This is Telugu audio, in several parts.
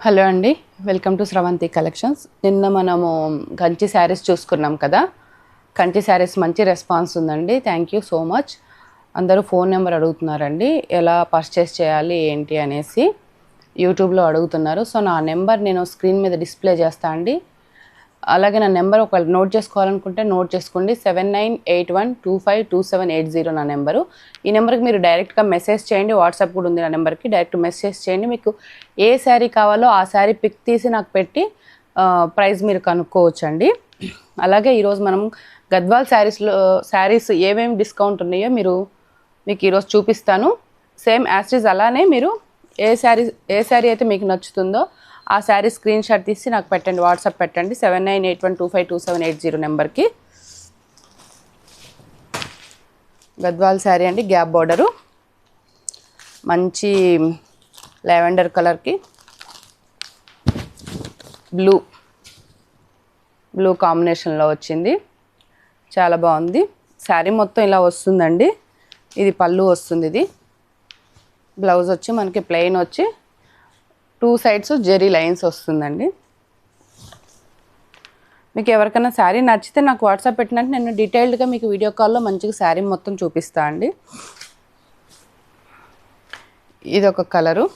హలో అండి, వెల్కమ్ టు స్రవంతి కలెక్షన్స్. నిన్న మనము కంచి శారీస్ చూసుకున్నాం కదా. కంచి శారీస్ మంచి రెస్పాన్స్ ఉందండి. Thank you so much. అందరూ ఫోన్ నెంబర్ అడుగుతున్నారండి, ఎలా పర్చేస్ చేయాలి ఏంటి అనేసి యూట్యూబ్లో అడుగుతున్నారు. సో నా నెంబర్ నేను స్క్రీన్ మీద డిస్ప్లే చేస్తా అండి. అలాగే నా నెంబర్ ఒకవేళ నోట్ చేసుకోవాలనుకుంటే నోట్ చేసుకోండి. 7981252780 నా నెంబరు. ఈ నెంబర్కి మీరు డైరెక్ట్గా మెసేజ్ చేయండి. వాట్సాప్ కూడా ఉంది నా నెంబర్కి. డైరెక్ట్ మెసేజ్ చేయండి. మీకు ఏ శారీ కావాలో ఆ శారీ పిక్ తీసి నాకు పెట్టి ప్రైస్ మీరు కనుక్కోవచ్చండి. అలాగే ఈరోజు మనం గద్వాల్ శారీస్ ఏమేమి డిస్కౌంట్ ఉన్నాయో మీకు ఈరోజు చూపిస్తాను. సేమ్ యాస్టీజ్ అలానే మీరు ఏ శారీ అయితే మీకు నచ్చుతుందో ఆ శారీ స్క్రీన్ షాట్ తీసి నాకు పెట్టండి, వాట్సాప్ పెట్టండి 7981252780 నెంబర్కి. గద్వాల్ శారీ అండి, గ్యాప్ బార్డరు, మంచి లావెండర్ కలర్కి బ్లూ కాంబినేషన్లో వచ్చింది. చాలా బాగుంది. శారీ మొత్తం ఇలా వస్తుందండి. ఇది పళ్ళు వస్తుంది. ఇది బ్లౌజ్ వచ్చి మనకి ప్లెయిన్ వచ్చి 2 సైడ్స్ జెరీ లైన్స్ వస్తుందండి. మీకు ఎవరికైనా శారీ నచ్చితే నాకు వాట్సాప్ పెట్టినట్టు నేను డీటెయిల్డ్గా మీకు వీడియో కాల్లో మంచిగా శారీ మొత్తం చూపిస్తా అండి. ఇది ఒక కలరు,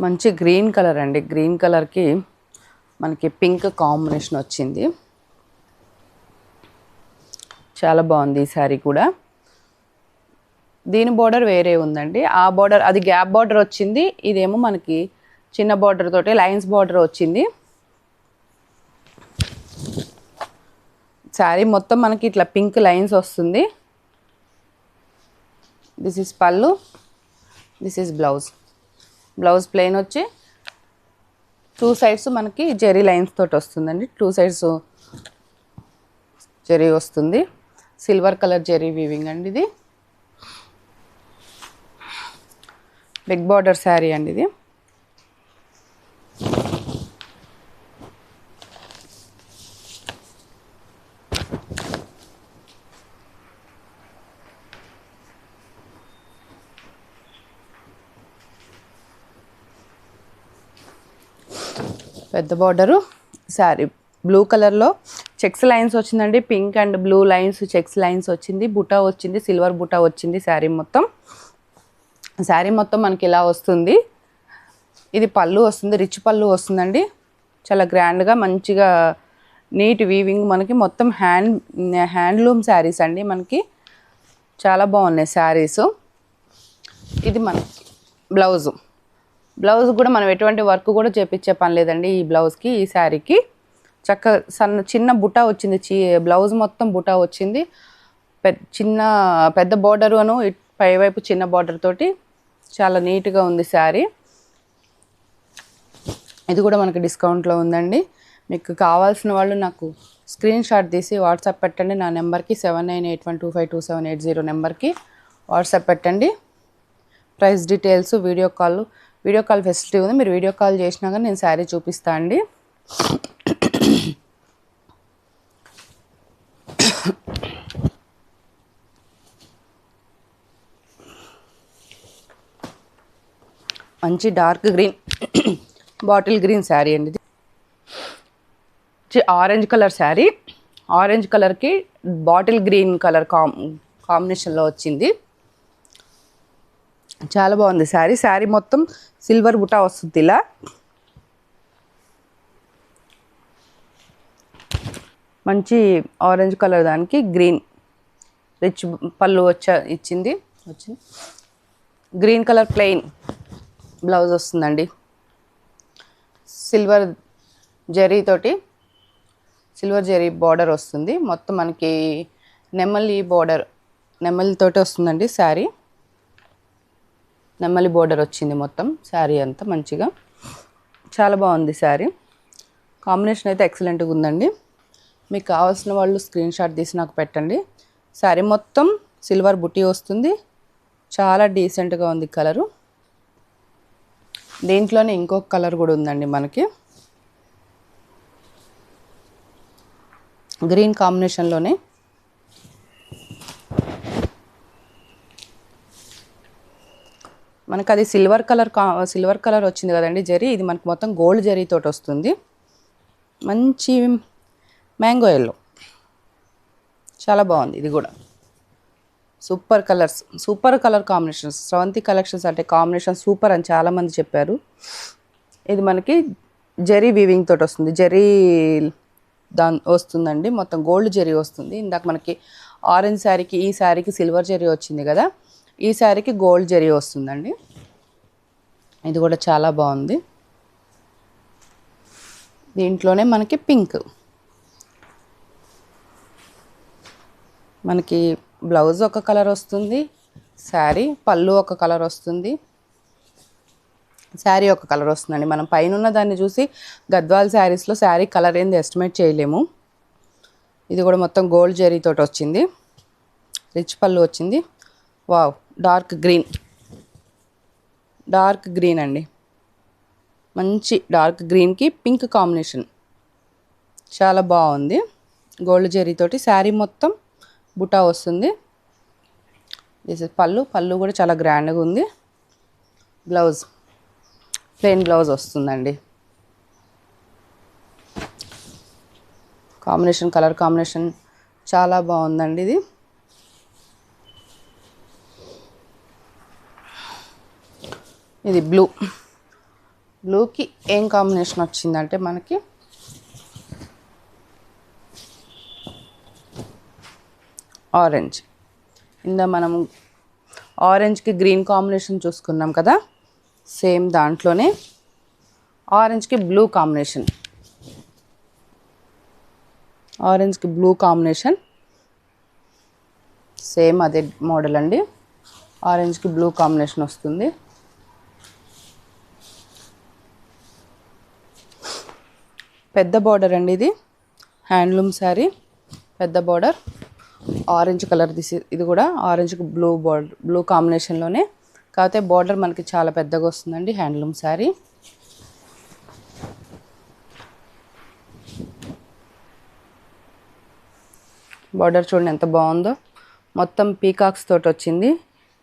మంచి గ్రీన్ కలర్ అండి. గ్రీన్ కలర్కి మనకి పింక్ కాంబినేషన్ వచ్చింది. చాలా బాగుంది ఈ శారీ కూడా. దీని బార్డర్ వేరే ఉందండి. ఆ బార్డర్ అది గ్యాప్ బార్డర్ వచ్చింది. ఇదేమో మనకి చిన్న బార్డర్ తోటి లైన్స్ బార్డర్ వచ్చింది. శారీ మొత్తం మనకి ఇట్లా పింక్ లైన్స్ వస్తుంది. దిస్ ఈజ్ పళ్ళు, this is blouse. Blouse plain వచ్చి 2 సైడ్స్ మనకి జెరీ లైన్స్ తోటి వస్తుందండి. 2 సైడ్స్ జెరీ వస్తుంది. సిల్వర్ కలర్ జెరీ వీవింగ్ అండి. ఇది బిగ్ బార్డర్ శారీ అండి. ఇది పెద్ద బార్డరు శారీ బ్లూ కలర్లో చెక్స్ లైన్స్ వచ్చిందండి. Pink and blue lines checks lines వచ్చింది. బుటా వచ్చింది, సిల్వర్ బుటా వచ్చింది. శారీ మొత్తం మనకి ఇలా వస్తుంది. ఇది పళ్ళు వస్తుంది, రిచ్ పళ్ళు వస్తుందండి. చాలా గ్రాండ్గా మంచిగా నీట్ వీవింగ్. మనకి మొత్తం హ్యాండ్లూమ్ శారీస్ అండి. మనకి చాలా బాగున్నాయి శారీస్. ఇది మనకి బ్లౌజ్ కూడా మనం ఎటువంటి వర్క్ కూడా చేపించే పని లేదండి. ఈ బ్లౌజ్కి, ఈ శారీకి చిన్న బుటా వచ్చింది. బ్లౌజ్ మొత్తం బుటా వచ్చింది. పెద్ద బార్డరు అను పైవైపు చిన్న బార్డర్ తోటి చాలా నీట్గా ఉంది శారీ. ఇది కూడా మనకి డిస్కౌంట్లో ఉందండి. మీకు కావాల్సిన వాళ్ళు నాకు స్క్రీన్ షాట్ తీసి వాట్సాప్ పెట్టండి. నా నెంబర్కి 7981252780 నెంబర్కి వాట్సాప్ పెట్టండి. Price details, video call facility ఉంది. మీరు వీడియో కాల్ చేసినా కానీ నేను శారీ చూపిస్తా అండి. మంచి dark green bottle green sari అండి. ఇది ఆరెంజ్ కలర్ శారీ. ఆరెంజ్ కలర్కి బాటిల్ గ్రీన్ కలర్ కాంబినేషన్లో వచ్చింది. చాలా బాగుంది శారీ. శారీ మొత్తం సిల్వర్ బుటా వస్తుంది. ఇలా మంచి ఆరెంజ్ కలర్ దానికి గ్రీన్ రిచ్ పళ్ళు వచ్చింది. గ్రీన్ కలర్ ప్లెయిన్ బ్లౌజ్ వస్తుందండి. సిల్వర్ జెరీ బార్డర్ వస్తుంది. మొత్తం మనకి నెమలితోటి వస్తుందండి శారీ. నెమలి బోర్డర్ వచ్చింది మొత్తం శారీ అంతా మంచిగా. చాలా బాగుంది శారీ. కాంబినేషన్ అయితే ఎక్సలెంట్గా ఉందండి. మీకు కావాల్సిన వాళ్ళు స్క్రీన్ షాట్ తీసి నాకు పెట్టండి. శారీ మొత్తం సిల్వర్ బుటీ వస్తుంది. చాలా డీసెంట్గా ఉంది కలరు. దీంట్లోనే ఇంకొక కలర్ కూడా ఉందండి మనకి, గ్రీన్ కాంబినేషన్లోనే. మనకు అది సిల్వర్ కలర్ వచ్చింది కదండి జరీ, ఇది మనకు మొత్తం గోల్డ్ జరీతోటి వస్తుంది. మంచి మ్యాంగో ఎల్లో, చాలా బాగుంది ఇది కూడా. Super colour combinations. Sravanthi collections అంటే కాంబినేషన్ సూపర్ అని చాలామంది చెప్పారు. ఇది మనకి జరీ వీవింగ్ తోటి వస్తుంది, జరీ వస్తుందండి, మొత్తం గోల్డ్ జరీ వస్తుంది. ఇందాక మనకి ఆరెంజ్ శారీకి ఈ శారీకి సిల్వర్ జరీ వచ్చింది కదా, ఈ శారీకి గోల్డ్ జరీ వస్తుందండి. ఇది కూడా చాలా బాగుంది. దీంట్లోనే మనకి పింక్, మనకి బ్లౌజ్ ఒక కలర్ వస్తుంది, శారీ పళ్ళు ఒక కలర్ వస్తుంది, శారీ ఒక కలర్ వస్తుందండి. మనం పైన ఉన్న దాన్ని చూసి గద్వాల్ శారీస్లో శారీ కలర్ ఏంది ఎస్టిమేట్ చేయలేము. ఇది కూడా మొత్తం గోల్డ్ జరీతోటి వచ్చింది, రిచ్ పళ్ళు వచ్చింది. వావ్, డార్క్ గ్రీన్ అండి, మంచి డార్క్ గ్రీన్కి పింక్ కాంబినేషన్, చాలా బాగుంది. గోల్డ్ జరీతోటి శారీ మొత్తం బుటా వస్తుంది. దిస్ ఇస్ పళ్ళు కూడా చాలా గ్రాండ్గా ఉంది. బ్లౌజ్ ప్లెయిన్ బ్లౌజ్ వస్తుందండి. కలర్ కాంబినేషన్ చాలా బాగుందండి. ఇది బ్లూకి ఏం కాంబినేషన్ వచ్చిందంటే మనకి ఆరెంజ్. మనం ఆరెంజ్కి గ్రీన్ కాంబినేషన్ చూసుకున్నాం కదా, సేమ్ దాంట్లోనే ఆరెంజ్కి బ్లూ కాంబినేషన్, సేమ్ అదే మోడల్ అండి. ఆరెంజ్కి బ్లూ కాంబినేషన్ వస్తుంది. పెద్ద బార్డర్ అండి, ఇది హ్యాండ్లూమ్ శారీ, పెద్ద బార్డర్, ఆరెంజ్ కలర్. ఇది కూడా ఆరెంజ్కి బ్లూ కాంబినేషన్లోనే, కాకపోతే బార్డర్ మనకి చాలా పెద్దగా వస్తుందండి. హ్యాండ్లూమ్ శారీ. బార్డర్ చూడండి ఎంత బాగుందో, మొత్తం పీకాక్స్ తోటి వచ్చింది,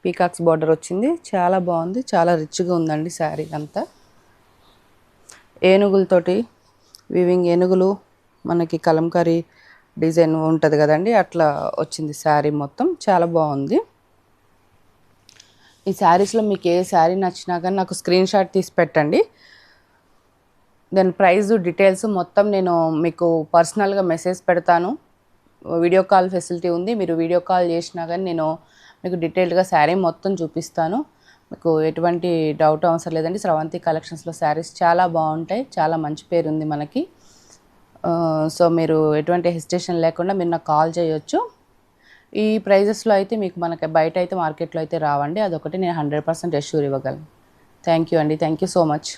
పీకాక్స్ బార్డర్ వచ్చింది, చాలా బాగుంది, చాలా రిచ్గా ఉందండి శారీ అంతా. ఏనుగులతోటి వీవింగ్, ఏనుగులు మనకి కలంకారీ డిజైన్ ఉంటుంది కదండి, అట్లా వచ్చింది శారీ మొత్తం, చాలా బాగుంది. ఈ శారీస్లో మీకు ఏ శారీ నచ్చినా కానీ నాకు స్క్రీన్ షాట్ తీసి పెట్టండి. దాని ప్రైస్ డీటెయిల్స్ మొత్తం నేను మీకు పర్సనల్గా మెసేజ్ పెడతాను. వీడియో కాల్ ఫెసిలిటీ ఉంది, మీరు వీడియో కాల్ చేసినా కానీ నేను మీకు డీటెయిల్డ్గా శారీ మొత్తం చూపిస్తాను. మీకు ఎటువంటి డౌట్ అవసరం లేదండి. స్రవంతి కలెక్షన్స్లో శారీస్ చాలా బాగుంటాయి, చాలా మంచి పేరు ఉంది మనకి. సో మీరు ఎటువంటి హెసిటేషన్ లేకుండా మీరు నాకు కాల్ చేయొచ్చు. ఈ ప్రైజెస్లో అయితే మీకు మనకి బయట అయితే మార్కెట్లో అయితే రావండి, అదొకటి నేను 100% అష్యూర్ ఇవ్వగలను. థ్యాంక్ యూ అండి, థ్యాంక్ యూ సో మచ్.